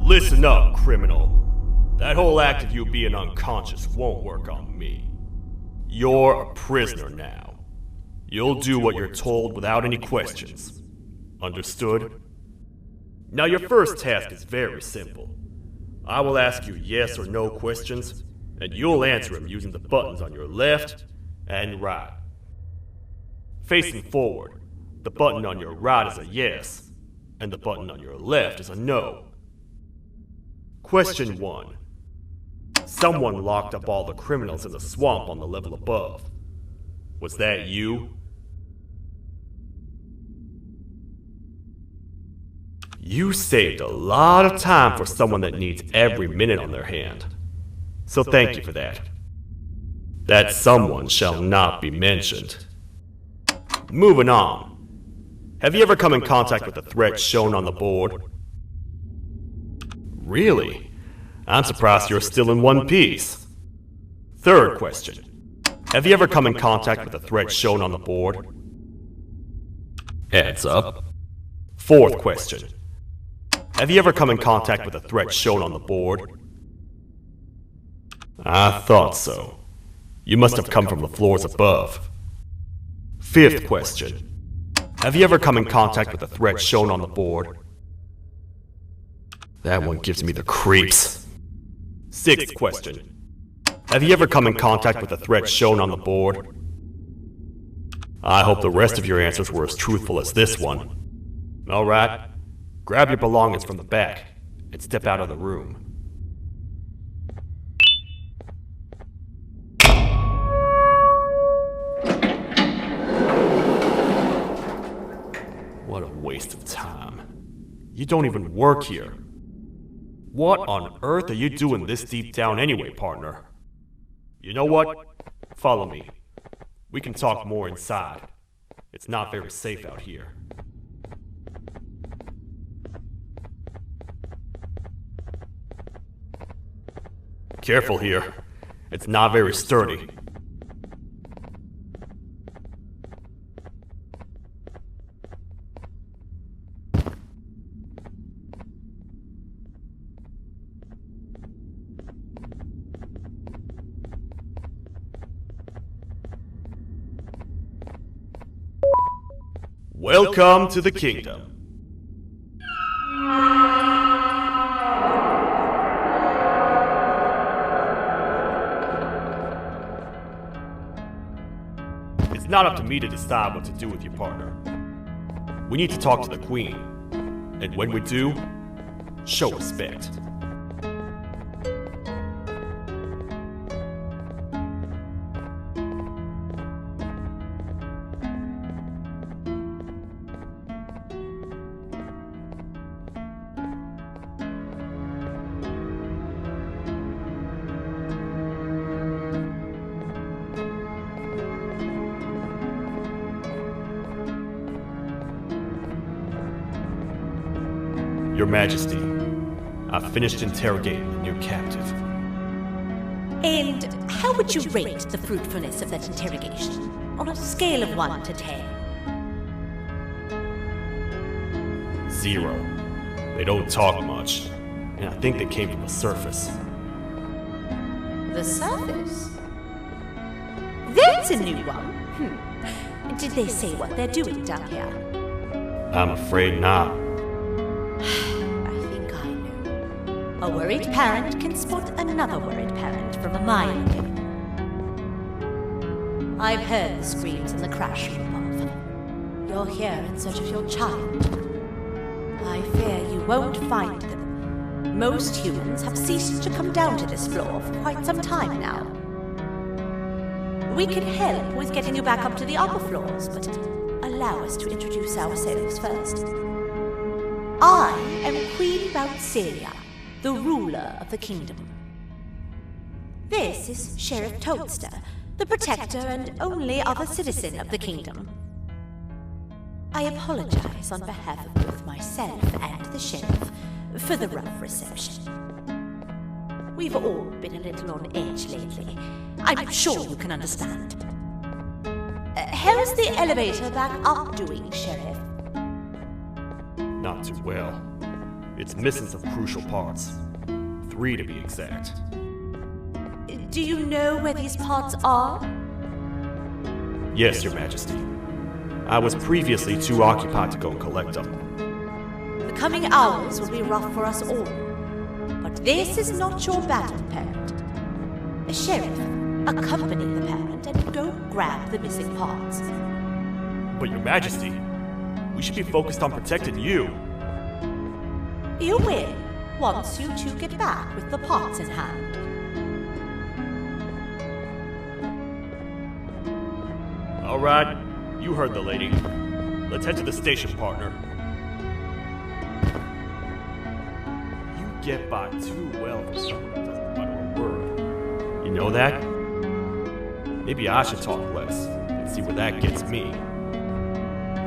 Listen up, criminal. That whole act of you being unconscious won't work on me. You're a prisoner now. You'll do what you're told without any questions. Understood? Now your first task is very simple. I will ask you yes or no questions, and you'll answer them using the buttons on your left and right. Facing forward, the button on your right is a yes, and the button on your left is a no. Question 1. Someone locked up all the criminals in the swamp on the level above. Was that you? You saved a lot of time for someone that needs every minute on their hand. So thank you for that. That someone shall not be mentioned. Moving on. Have you ever come in contact with the threat shown on the board? Really? I'm surprised you're still in one piece. Third question. Have you ever come in contact with the threat shown on the board? Heads up. Fourth question. Have you ever come in contact with the threat shown on the board? I thought so. You must have come from the floors above. Fifth question. Have you ever come in contact with the threat shown on the board? That one gives me the creeps. Sixth question. Have you ever come in contact with the threat shown on the board? I hope the rest of your answers were as truthful as this one. Alright, grab your belongings from the back and step out of the room. What a waste of time. You don't even work here. What on earth are you doing this deep down anyway, partner? You know what? Follow me. We can talk more inside. It's not very safe out here. Careful here. It's not very sturdy. Welcome to the kingdom. It's not up to me to decide what to do with your partner. We need to talk to the queen. And when we do, show respect. Your Majesty, I've finished interrogating the new captive. And how would you rate the fruitfulness of that interrogation, on a scale of 1 to 10? 0. They don't talk much, and I think they came from the surface. The surface? That's a new one. Did they say what they're doing down here? I'm afraid not. I think I know. A worried parent can spot another worried parent from a mile away. I've heard the screams and the crash from above. You're here in search of your child. I fear you won't find them. Most humans have ceased to come down to this floor for quite some time now. We can help with getting you back up to the upper floors, but allow us to introduce ourselves first. I am Queen Bouncelia, the ruler of the kingdom. This is Sheriff Toadster, the protector and only other citizen of the kingdom. I apologize on behalf of both myself and the sheriff for the rough reception. We've all been a little on edge lately. I'm sure you can understand. How's the elevator back up doing, Sheriff? Not too well. It's missing some crucial parts. 3 to be exact. Do you know where these parts are? Yes, Your Majesty. I was previously too occupied to go and collect them. The coming hours will be rough for us all. But this is not your battle, Parent. Sheriff, accompany the Parent and go grab the missing parts. But Your Majesty, we should be focused on protecting you. You will, once you two get back with the parts in hand. All right, you heard the lady. Let's head to the station, partner. You get by too well for someone who doesn't utter a word. You know that? Maybe I should talk less and see where that gets me.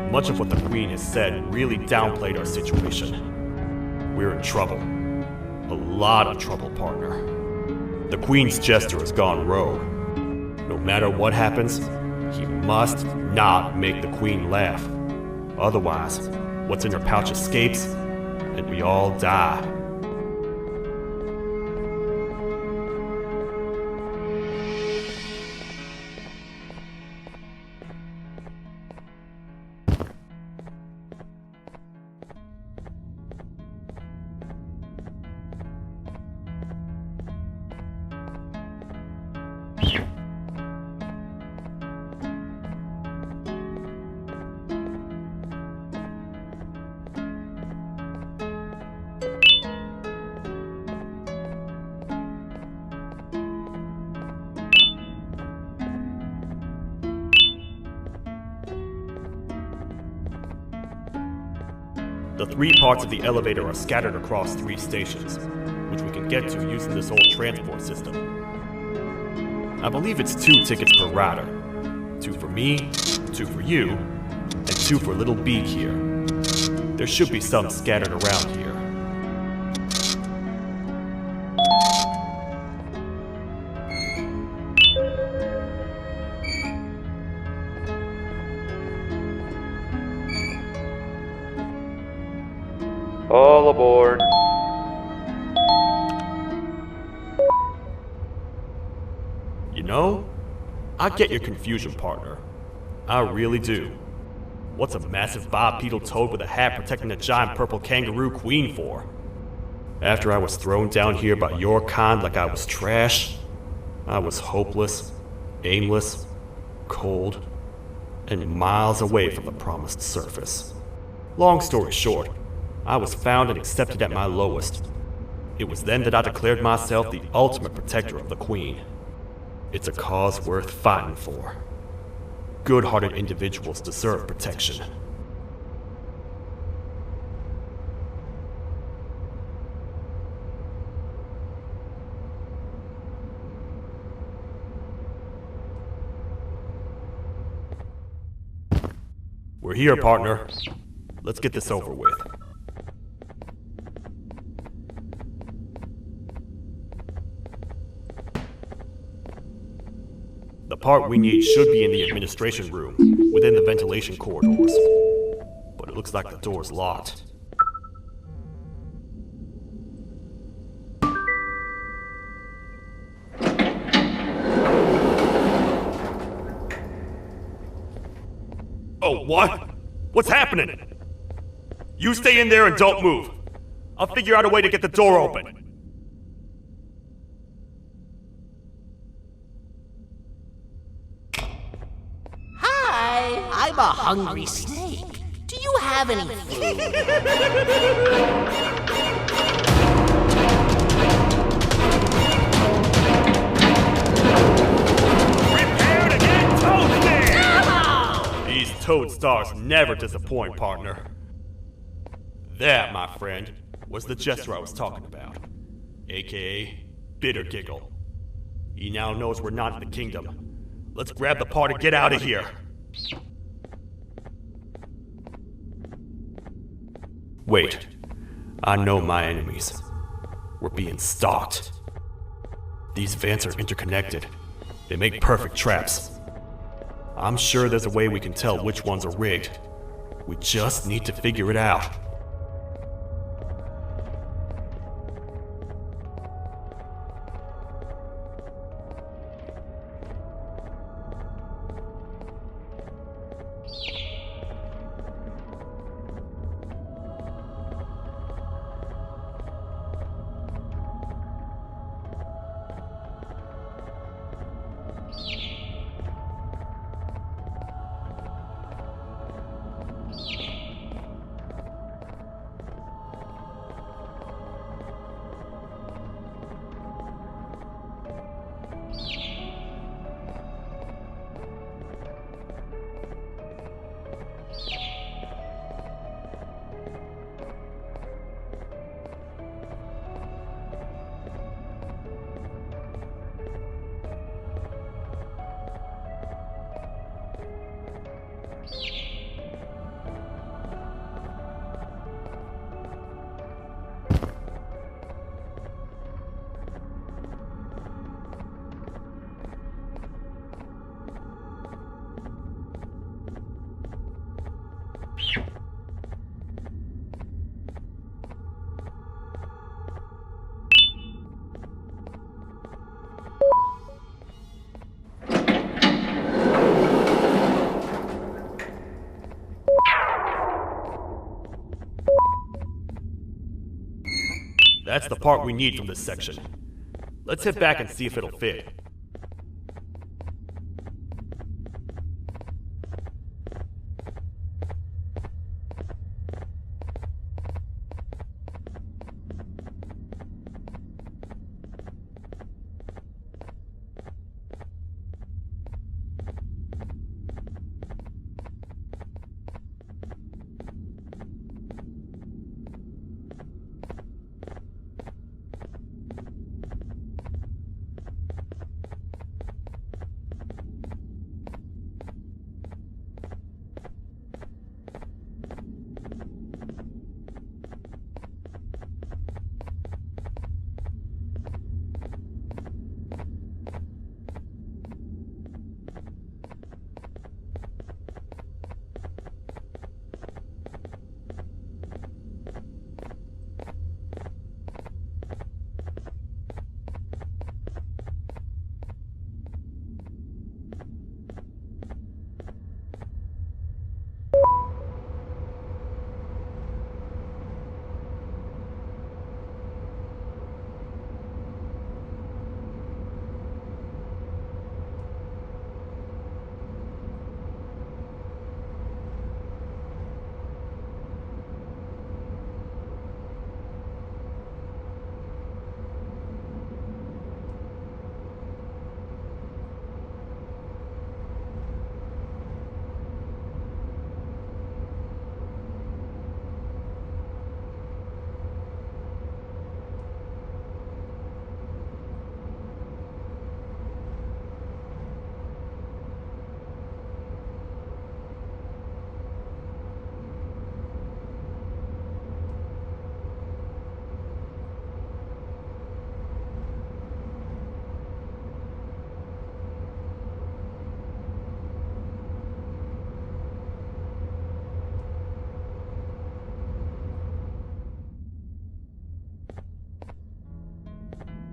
Much of what the Queen has said really downplayed our situation. We're in trouble. A lot of trouble, partner. The Queen's jester has gone rogue. No matter what happens, he must not make the Queen laugh. Otherwise, what's in her pouch escapes, and we all die. The 3 parts of the elevator are scattered across 3 stations, which we can get to using this old transport system. I believe it's 2 tickets per rider. 2 for me, 2 for you, and 2 for Little Beak here. There should be some scattered around here. All aboard. You know, I get your confusion, partner. I really do. What's a massive bipedal toad with a hat protecting a giant purple kangaroo queen for? After I was thrown down here by your kind like I was trash, I was hopeless, aimless, cold, and miles away from the promised surface. Long story short, I was found and accepted at my lowest. It was then that I declared myself the ultimate protector of the Queen. It's a cause worth fighting for. Good-hearted individuals deserve protection. We're here, partner. Let's get this over with. The part we need should be in the administration room, within the ventilation corridors. But it looks like the door's locked. Oh, what? What's happening? You stay in there and don't move. I'll figure out a way to get the door open. I'm a hungry snake. Do you have any food? Prepare to get toasted! These toad stars never disappoint, partner. That, my friend, was the jester I was talking about, aka Bitter Giggle. He now knows we're not in the kingdom. Let's grab the part and get out of here. Wait, I know my enemies. We're being stalked. These vents are interconnected. They make perfect traps. I'm sure there's a way we can tell which ones are rigged. We just need to figure it out. That's the part we need from this section. Let's head back and see if it'll fit.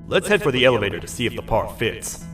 Let's head for the elevator to see if the part fits.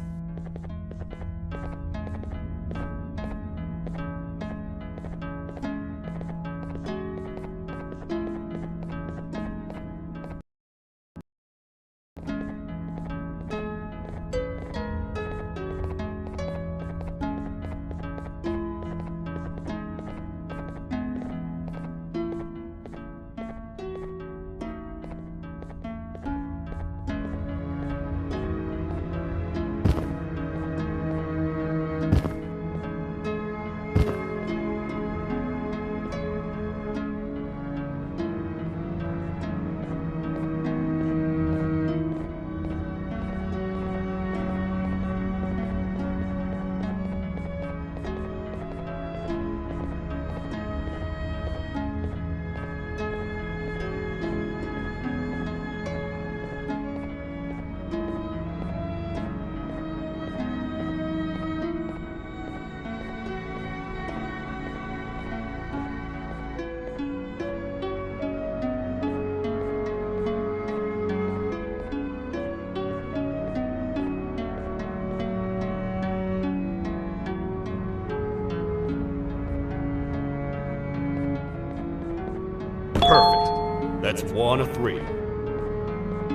that's 1 of 3.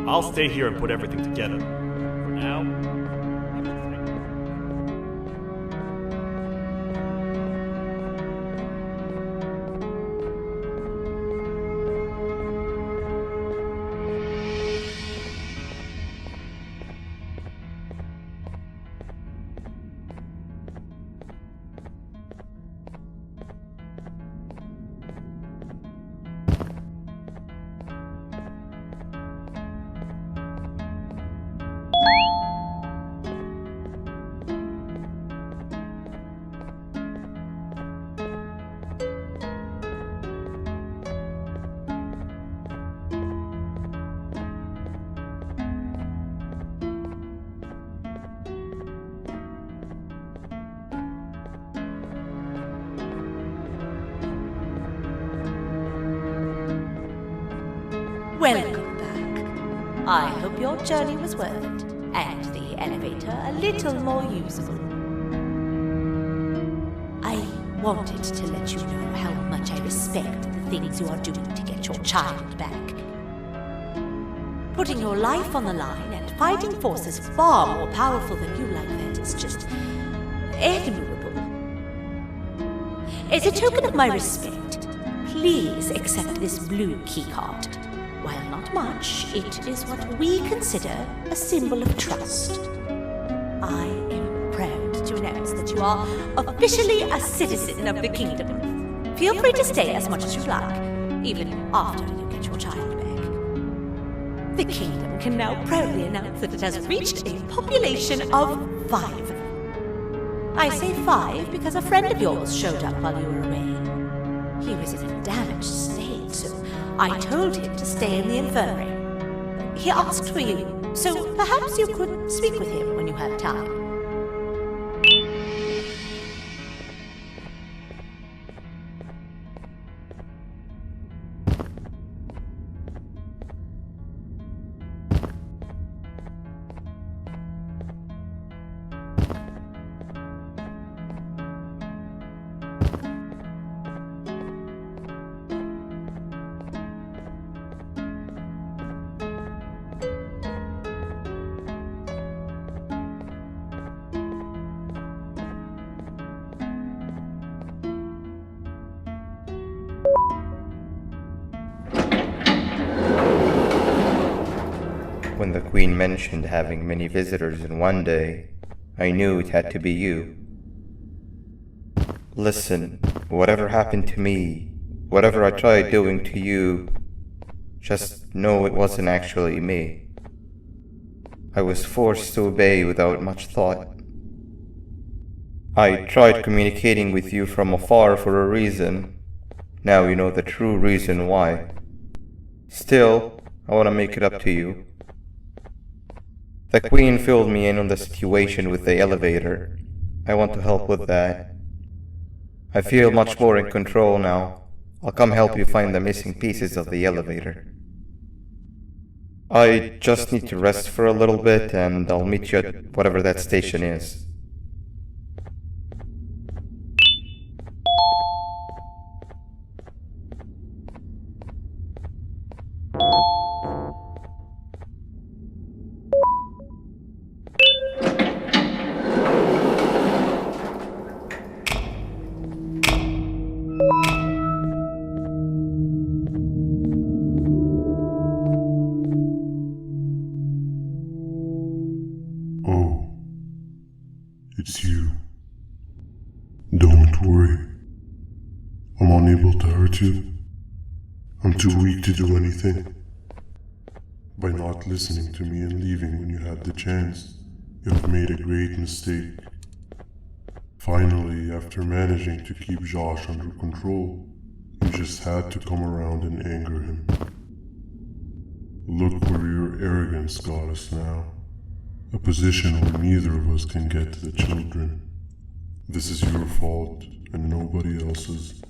I'll stay here and put everything together. For now, Welcome back. I hope your journey was worth it, and the elevator a little more usable. I wanted to let you know how much I respect the things you are doing to get your child back. Putting your life on the line and fighting forces far more powerful than you like that is just admirable. As a token of my respect, please accept this blue keycard. While not much, it is what we consider a symbol of trust. I am proud to announce that you are officially a citizen of the kingdom. Feel free to stay as much as you like, even after you get your child back. The kingdom can now proudly announce that it has reached a population of 5. I say 5 because a friend of yours showed up while you were away. He was in a damaged state, so I told him to stay in the infirmary. He asked for you, so perhaps you could speak with him when you have time. When the Queen mentioned having many visitors in one day, I knew it had to be you. Listen, whatever happened to me, whatever I tried doing to you, just know it wasn't actually me. I was forced to obey without much thought. I tried communicating with you from afar for a reason. Now you know the true reason why. Still, I want to make it up to you. The Queen filled me in on the situation with the elevator. I want to help with that. I feel much more in control now. I'll come help you find the missing pieces of the elevator. I just need to rest for a little bit and I'll meet you at whatever that station is. Oh, it's you. Don't worry. I'm unable to hurt you. I'm too weak to do anything. By not listening to me and leaving when you had the chance, you have made a great mistake. Finally, after managing to keep Josh under control, you just had to come around and anger him. Look where your arrogance got us now. A position where neither of us can get to the children. This is your fault, and nobody else's.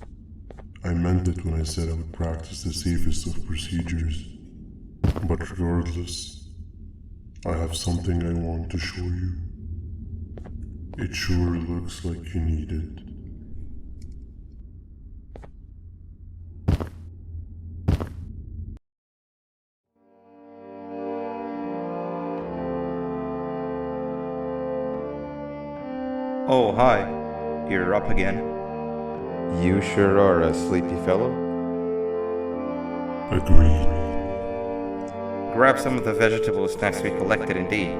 I meant it when I said I would practice the safest of procedures. But regardless, I have something I want to show you. It sure looks like you need it. Oh, hi. You're up again. You sure are a sleepy fellow. Agreed. Grab some of the vegetable snacks we collected indeed.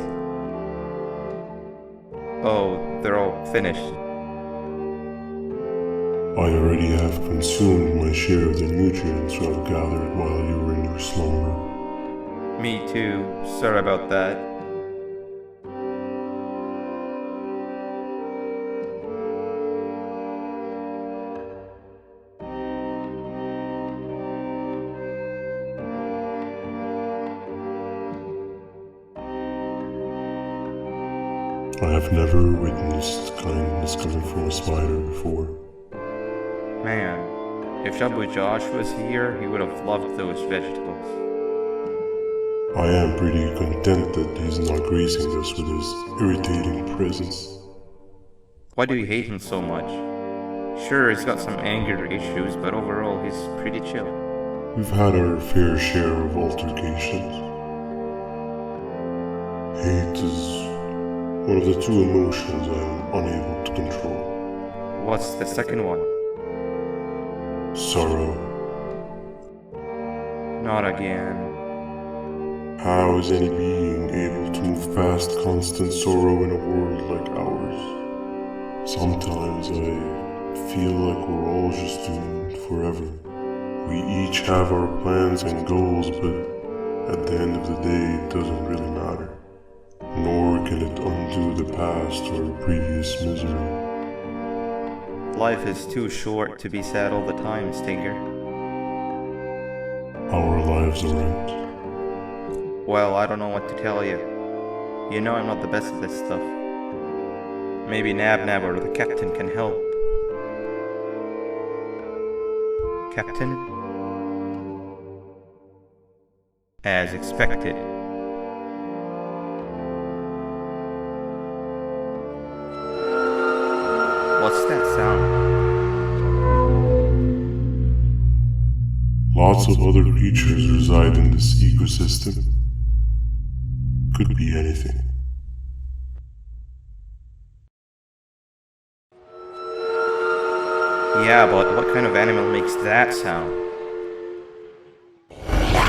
Oh, they're all finished. I already have consumed my share of the nutrients you have gathered while you were in your slumber. Me too. Sorry about that. I have never witnessed kindness coming from a spider before. Man, if Shabu Josh was here, he would have loved those vegetables. I am pretty content that he's not gracing us with his irritating presence. Why do you hate him so much? Sure, he's got some anger issues, but overall he's pretty chill. We've had our fair share of altercations. Hate is one of the two emotions I am unable to control. What's the second one? Sorrow. Not again. How is any being able to move past constant sorrow in a world like ours? Sometimes I feel like we're all just doomed forever. We each have our plans and goals, but at the end of the day, it doesn't really matter. Nor can it undo the past or previous misery. Life is too short to be sad all the time, Stinger. Our lives aren't. Well, I don't know what to tell you. You know I'm not the best at this stuff. Maybe Nab or the captain can help. Captain? As expected. What's that sound? Lots of other creatures reside in this ecosystem. Could be anything. Yeah, but what kind of animal makes that sound?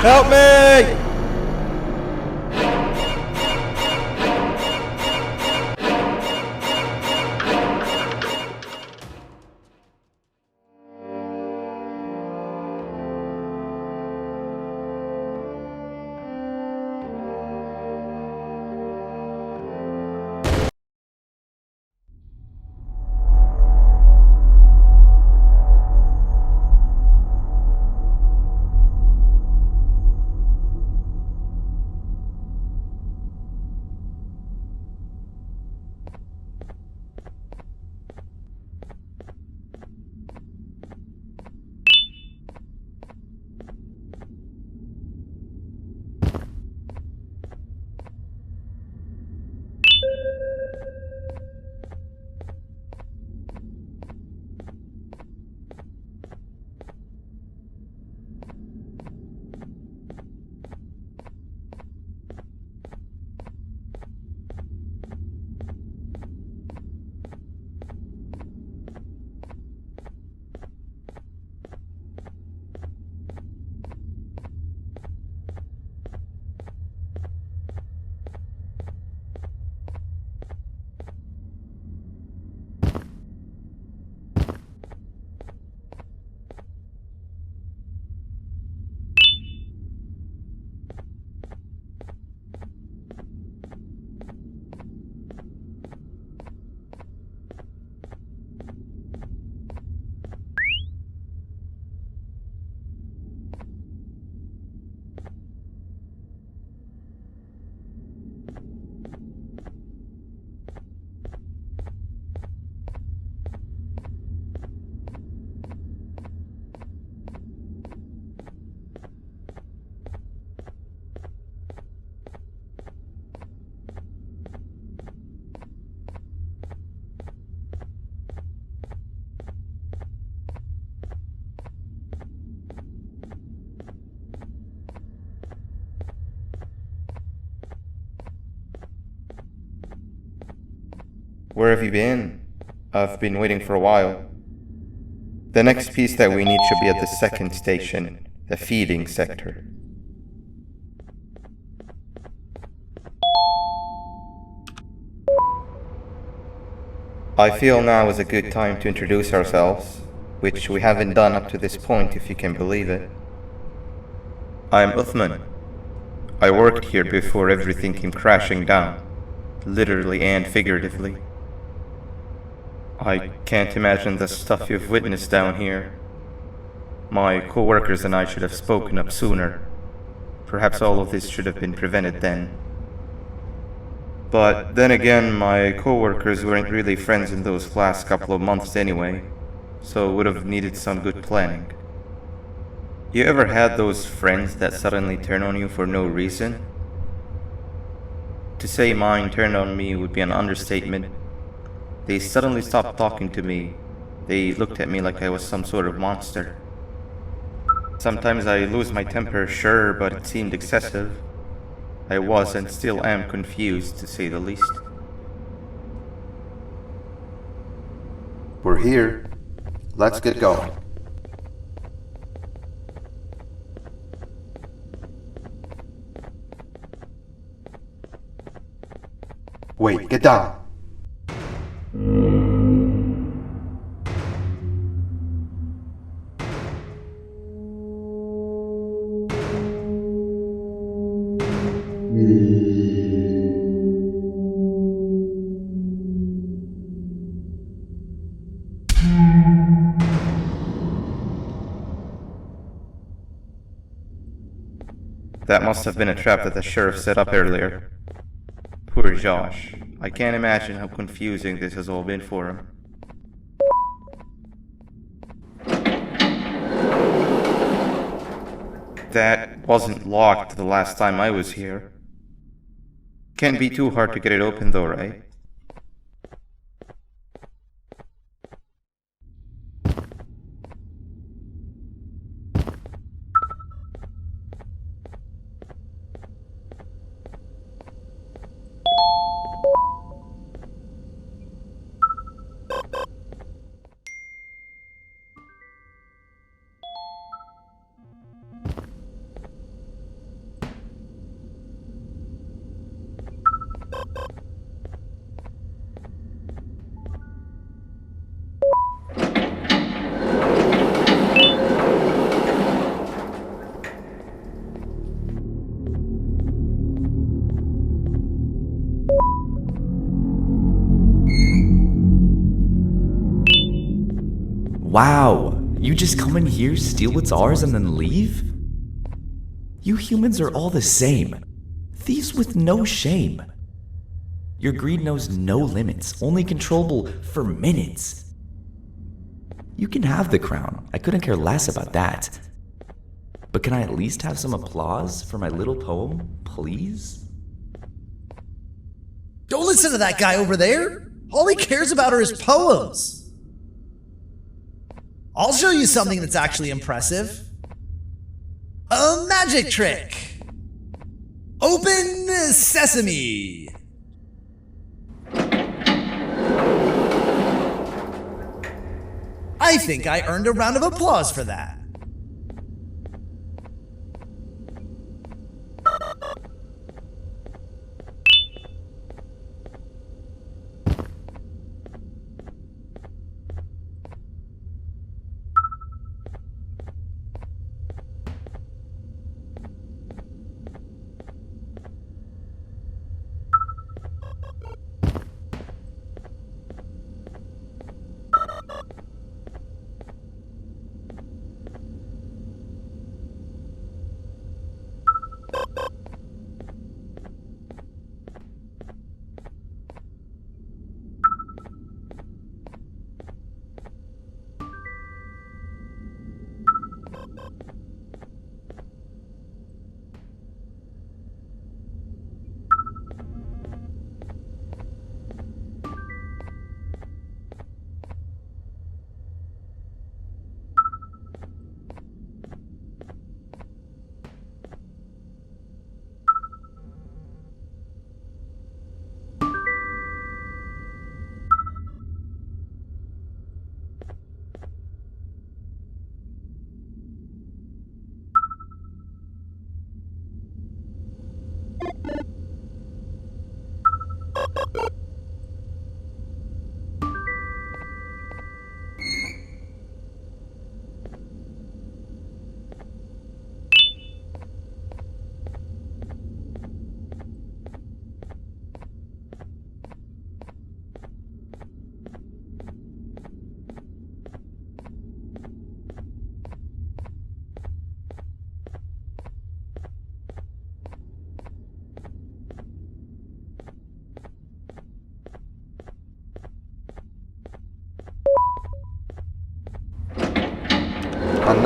Help me! Where have you been? I've been waiting for a while. The next piece that we need should be at the second station, the feeding sector. I feel now is a good time to introduce ourselves, which we haven't done up to this point, if you can believe it. I'm Uthman. I worked here before everything came crashing down, literally and figuratively. I can't imagine the stuff you've witnessed down here. My co-workers and I should have spoken up sooner. Perhaps all of this should have been prevented then. But then again, my co-workers weren't really friends in those last couple of months anyway, so would have needed some good planning. You ever had those friends that suddenly turn on you for no reason? To say mine turned on me would be an understatement. They suddenly stopped talking to me. They looked at me like I was some sort of monster. Sometimes I lose my temper, sure, but it seemed excessive. I was and still am confused, to say the least. We're here. Let's get going. Wait, get down. That must have been a trap that the sheriff set up earlier. Poor Josh. I can't imagine how confusing this has all been for him. That wasn't locked the last time I was here. Can't be too hard to get it open though, right? Wow, you just come in here, steal what's ours, and then leave? You humans are all the same. Thieves with no shame. Your greed knows no limits, only controllable for minutes. You can have the crown, I couldn't care less about that. But can I at least have some applause for my little poem, please? Don't listen to that guy over there. All he cares about are his poems. I'll show you something that's actually impressive. A magic trick. Open sesame. I think I earned a round of applause for that.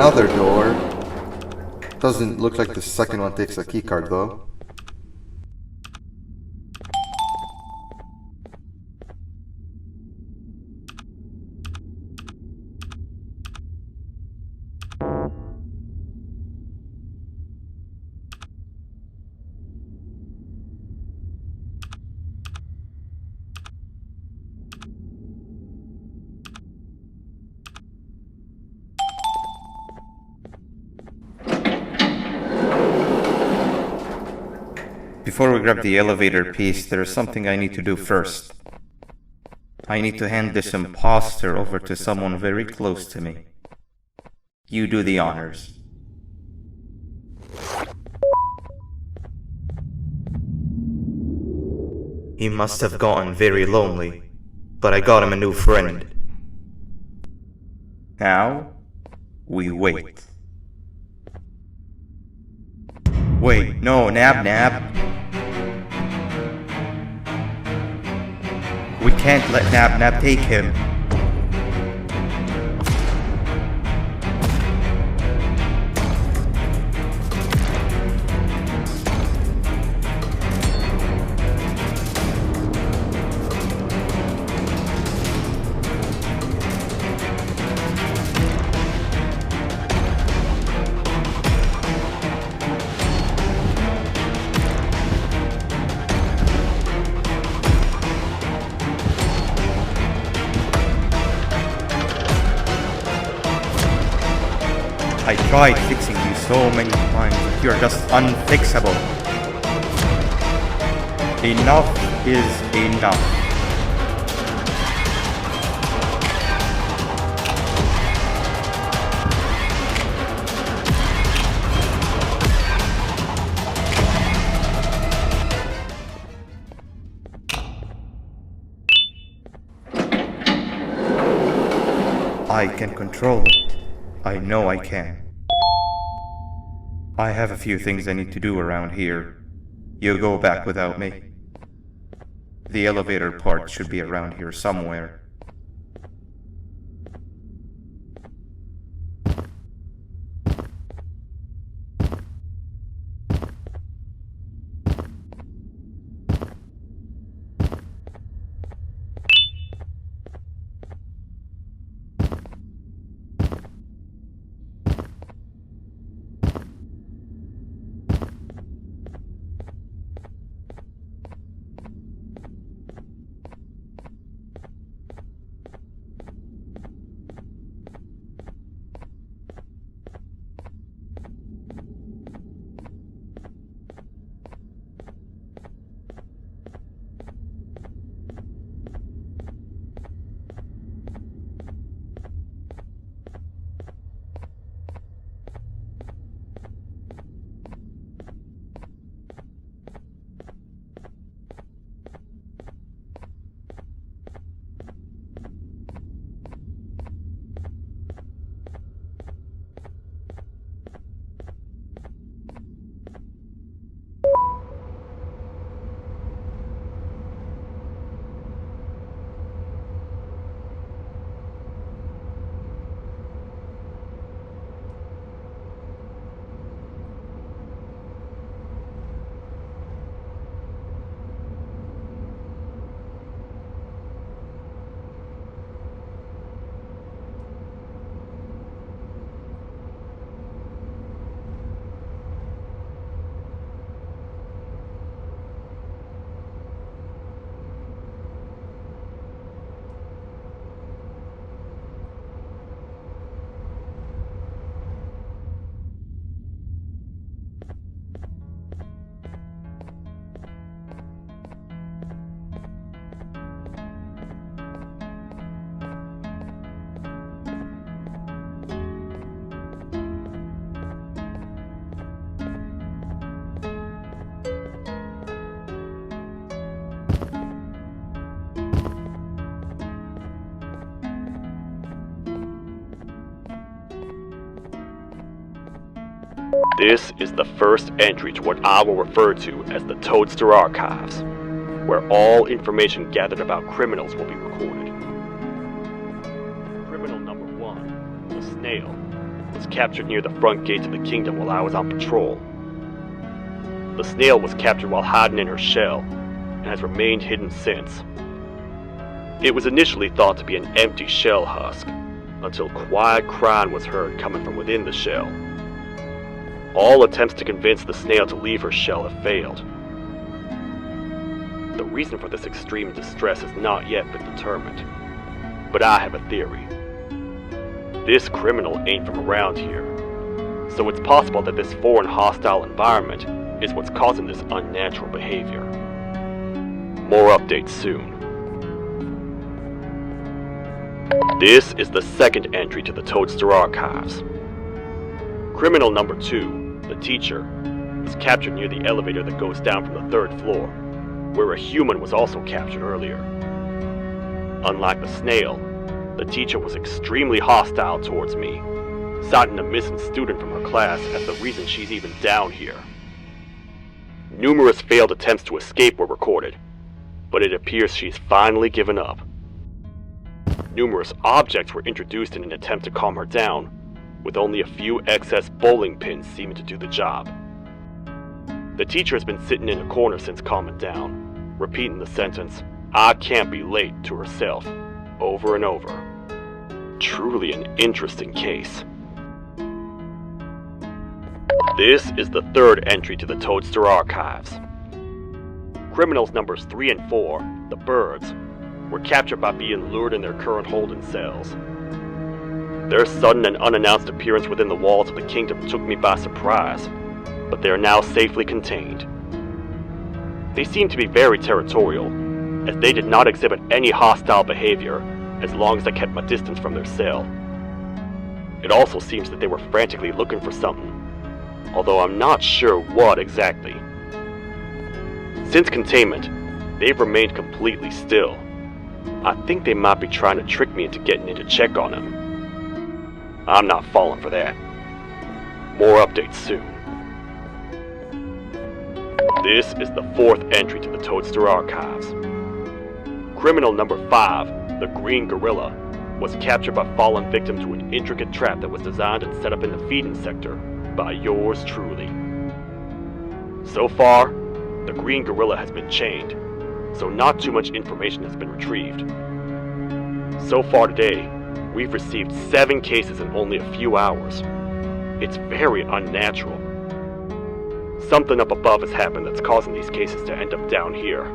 another door. Doesn't look like the second one takes a keycard though. Before we grab the elevator piece, there is something I need to do first. I need to hand this imposter over to someone very close to me. You do the honors. He must have gotten very lonely, but I got him a new friend. Now, we wait. Wait, no, Nab. We can't let Nab take him. I tried fixing you so many times, but you're just unfixable. Enough is enough. I can control it. I know I can. I have a few things I need to do around here. You go back without me. The elevator part should be around here somewhere. This is the first entry to what I will refer to as the Toadster Archives, where all information gathered about criminals will be recorded. Criminal number 1, the snail, was captured near the front gate of the kingdom while I was on patrol. The snail was captured while hiding in her shell, and has remained hidden since. It was initially thought to be an empty shell husk, until quiet crying was heard coming from within the shell. All attempts to convince the snail to leave her shell have failed. The reason for this extreme distress has not yet been determined, but I have a theory. This criminal ain't from around here, so it's possible that this foreign hostile environment is what's causing this unnatural behavior. More updates soon. This is the second entry to the Toadster Archives. Criminal number 2, the teacher, was captured near the elevator that goes down from the 3rd floor, where a human was also captured earlier. Unlike the snail, the teacher was extremely hostile towards me, citing a missing student from her class as the reason she's even down here. Numerous failed attempts to escape were recorded, but it appears she's finally given up. Numerous objects were introduced in an attempt to calm her down, with only a few excess bowling pins seeming to do the job. The teacher has been sitting in a corner since calming down, repeating the sentence, "I can't be late," to herself, over and over. Truly an interesting case. This is the 3rd entry to the Toadster Archives. Criminals numbers 3 and 4, the birds, were captured by being lured in their current holding cells. Their sudden and unannounced appearance within the walls of the kingdom took me by surprise, but they are now safely contained. They seem to be very territorial, as they did not exhibit any hostile behavior as long as I kept my distance from their cell. It also seems that they were frantically looking for something, although I'm not sure what exactly. Since containment, they've remained completely still. I think they might be trying to trick me into getting in to check on them. I'm not falling for that. More updates soon. This is the 4th entry to the Toadster Archives. Criminal number 5, the Green Gorilla, was captured by falling victim to an intricate trap that was designed and set up in the feeding sector by yours truly. So far, the Green Gorilla has been chained, so not too much information has been retrieved. So far today, we've received 7 cases in only a few hours. It's very unnatural. Something up above has happened that's causing these cases to end up down here.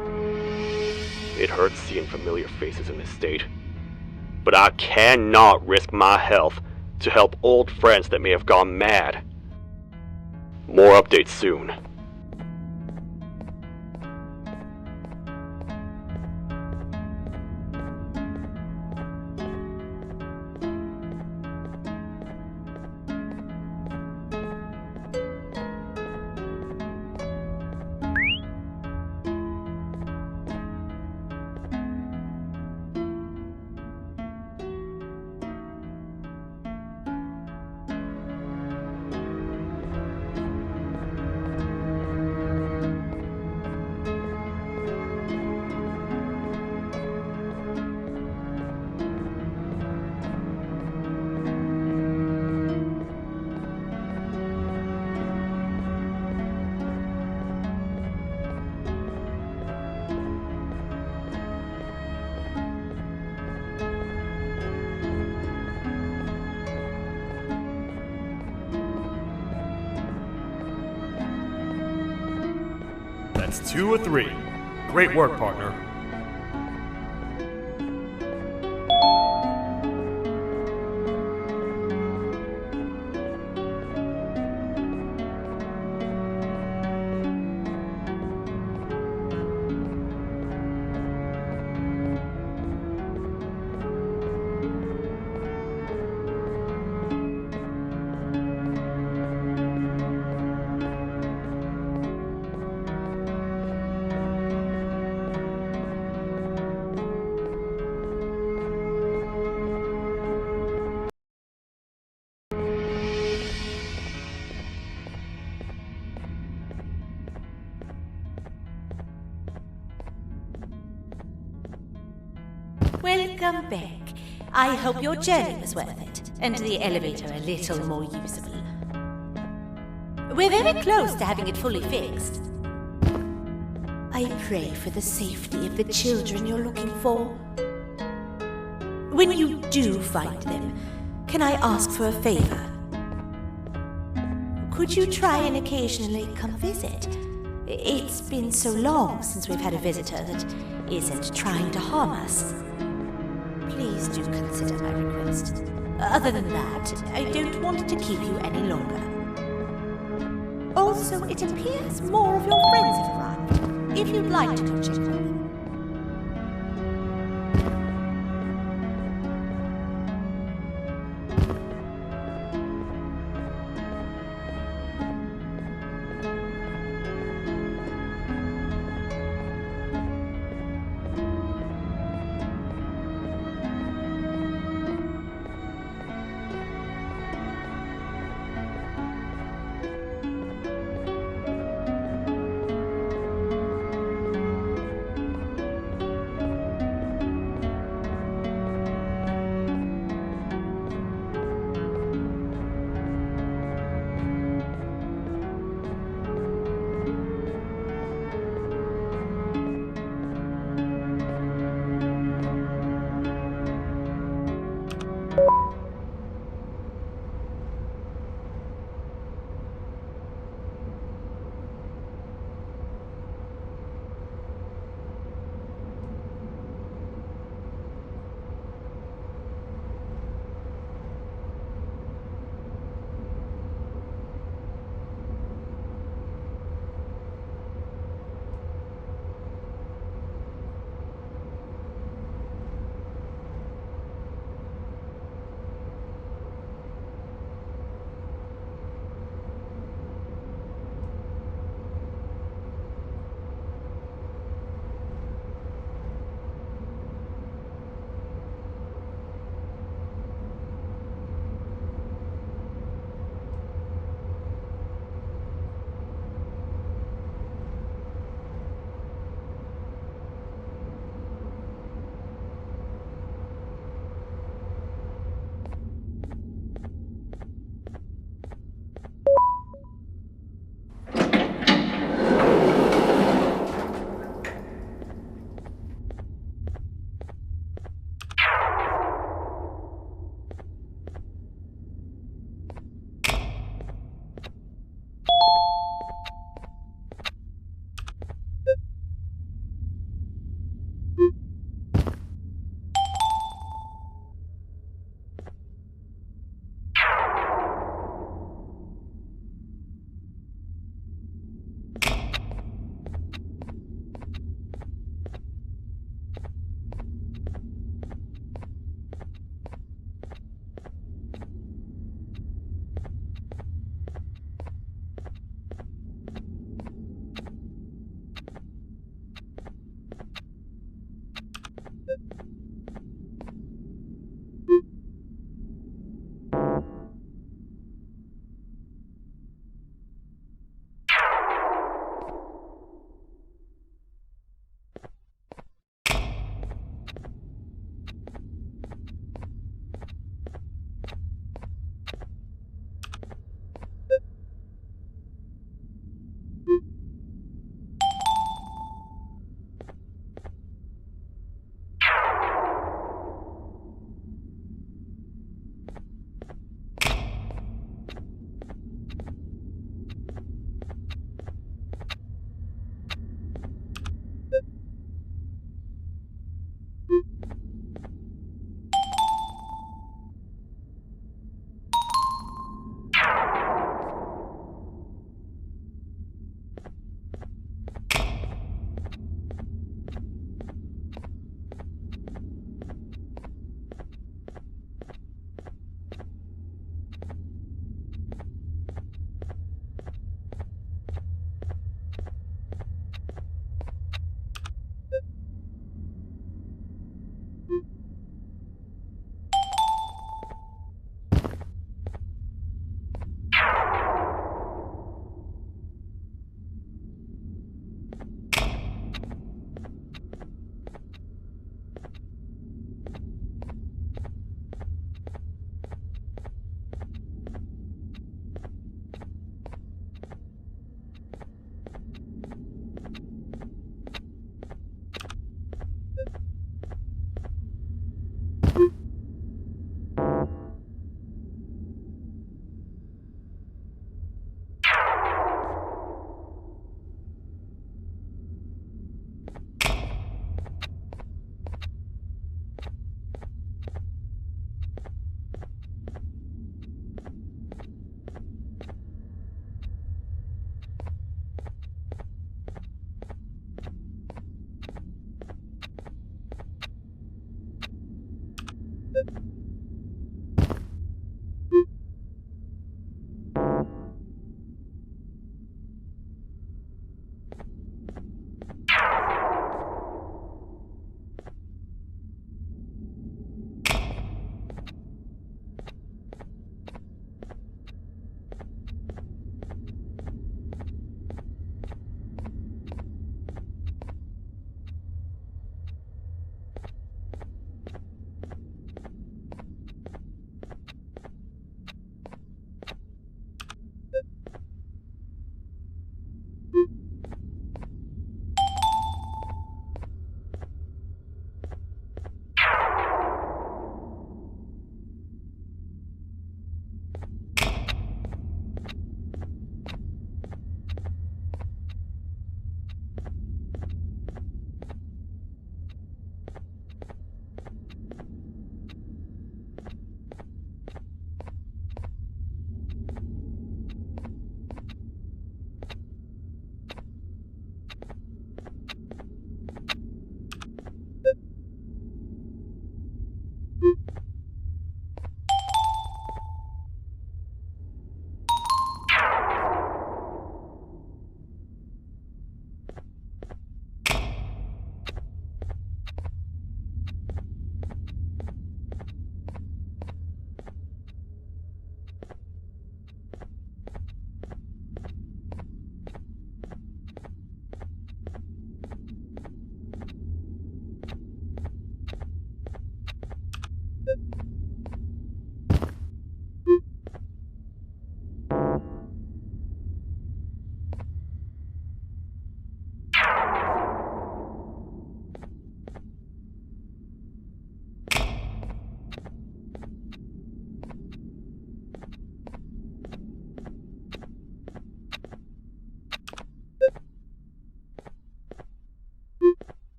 It hurts seeing familiar faces in this state, but I cannot risk my health to help old friends that may have gone mad. More updates soon. That's 2 or 3. Great work, partner. Welcome back. I hope your journey was worth it, and the elevator a little more usable. We're very close to having it fully fixed. I pray for the safety of the children you're looking for. When you do find them, can I ask for a favor? Could you try and occasionally come visit? It's been so long since we've had a visitor that isn't trying to harm us. Please do consider my request. Other than that, I don't want to keep you any longer. Also, it appears more of your friends have arrived. If you'd like to come check on them.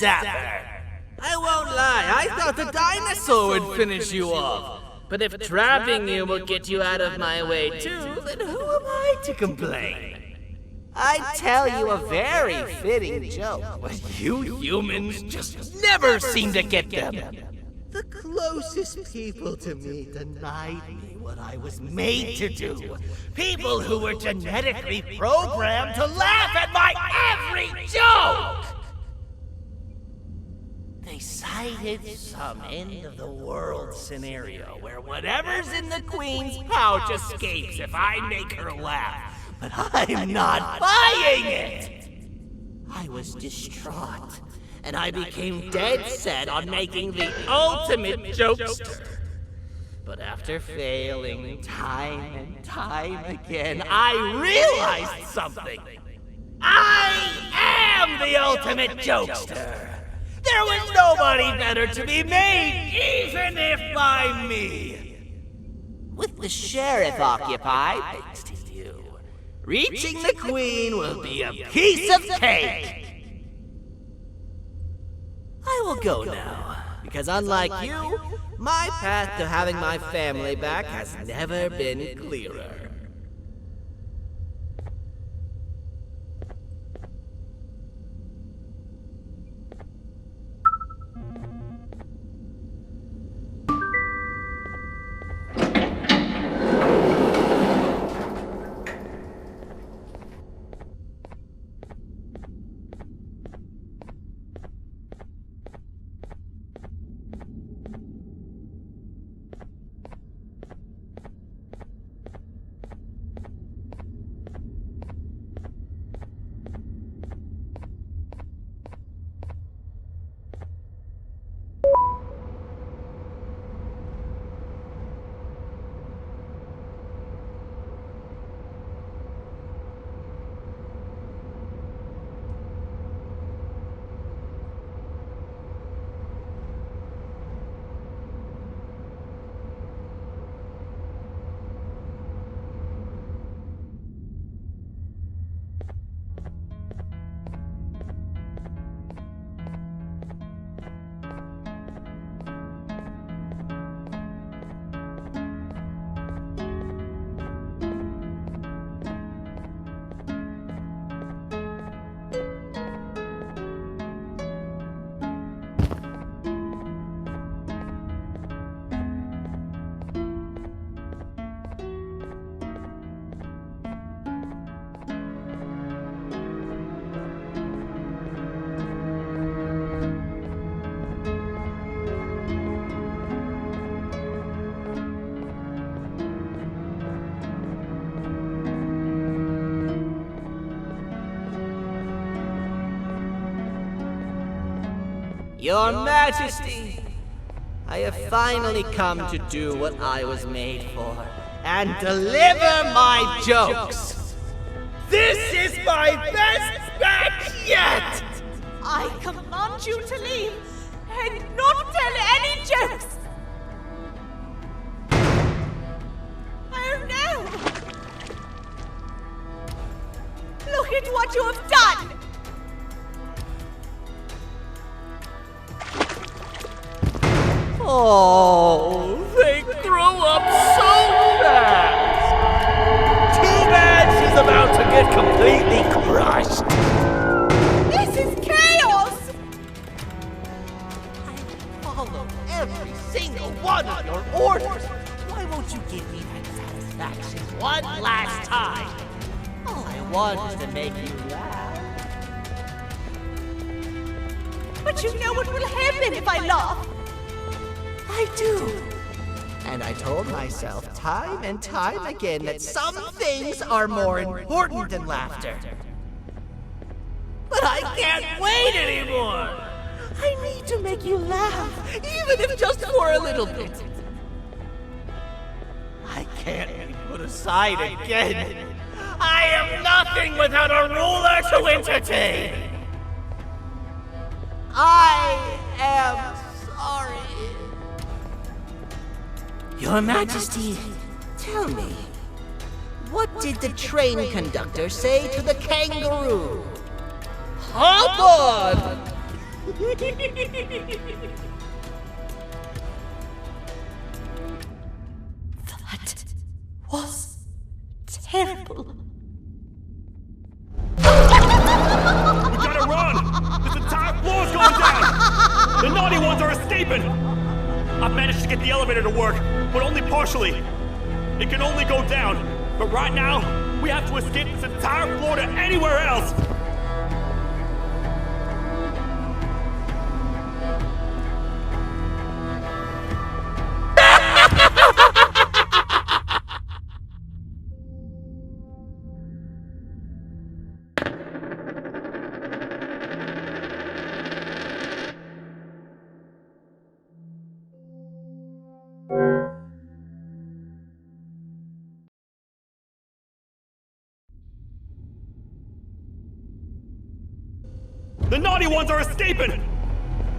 sapper. I won't lie, I thought the dinosaur would finish you off. But if trapping you will get you out of my way too, then who am I to complain? I'd tell you a very fitting joke, but you humans just never seem to get them. The closest people to me denied me what I was made to do. People who were genetically programmed to laugh at my every joke! They cited some end-of-the-world scenario where whatever's in the Queen's pouch escapes if I make her laugh. But I'm not buying it! I was distraught, and I became dead set on making the ultimate jokester. But after failing time and time again, I realized something. I am the ultimate jokester! There was nobody better to be made, even if by me. With the sheriff occupied, thanks to you, reaching the Queen will be a piece of cake. I will go now, because unlike you, my path to having my family back has never been clearer. Your Majesty, I have finally come to do what I was made for, and deliver my jokes. This is my best match yet! I command you to leave and not tell any jokes! Oh no! Look at what you have done! Oh, they grow up so fast! Too bad she's about to get completely crushed! This is chaos! I follow every single one of your orders! Why won't you give me that satisfaction one last time? All I want is to make you laugh. But you know what will happen if I laugh! I do. And I told myself time and time again that some things are more important than laughter. But I can't wait anymore. I need to make you laugh, even if just for a little bit. I can't be put aside again. I am nothing without a ruler to entertain. I am sorry. Your Majesty, tell me, what did the train conductor say to the kangaroo? Hop on! That was terrible. We gotta run! This entire floor's going down! The naughty ones are escaping! I've managed to get the elevator to work, but only partially. It can only go down, but right now, we have to escape this entire floor to anywhere else! The naughty ones are escaping!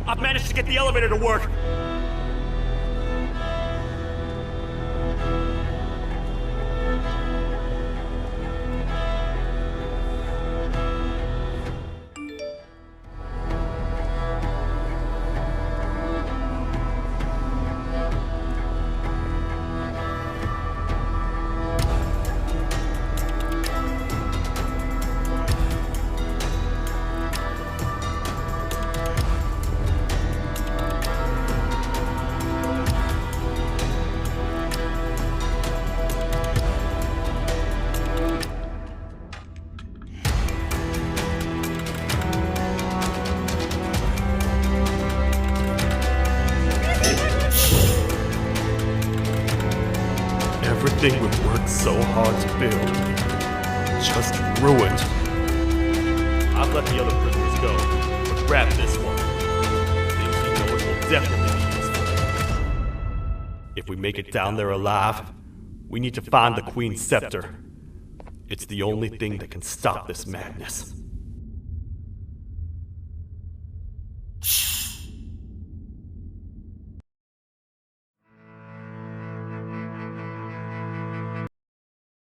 I've managed to get the elevator to work. Everything we've worked so hard to build, just ruined. I've let the other prisoners go, but grab this one. Things he knows will definitely be useful. If we make it down there alive, we need to find the Queen's scepter. It's the only thing that can stop this madness.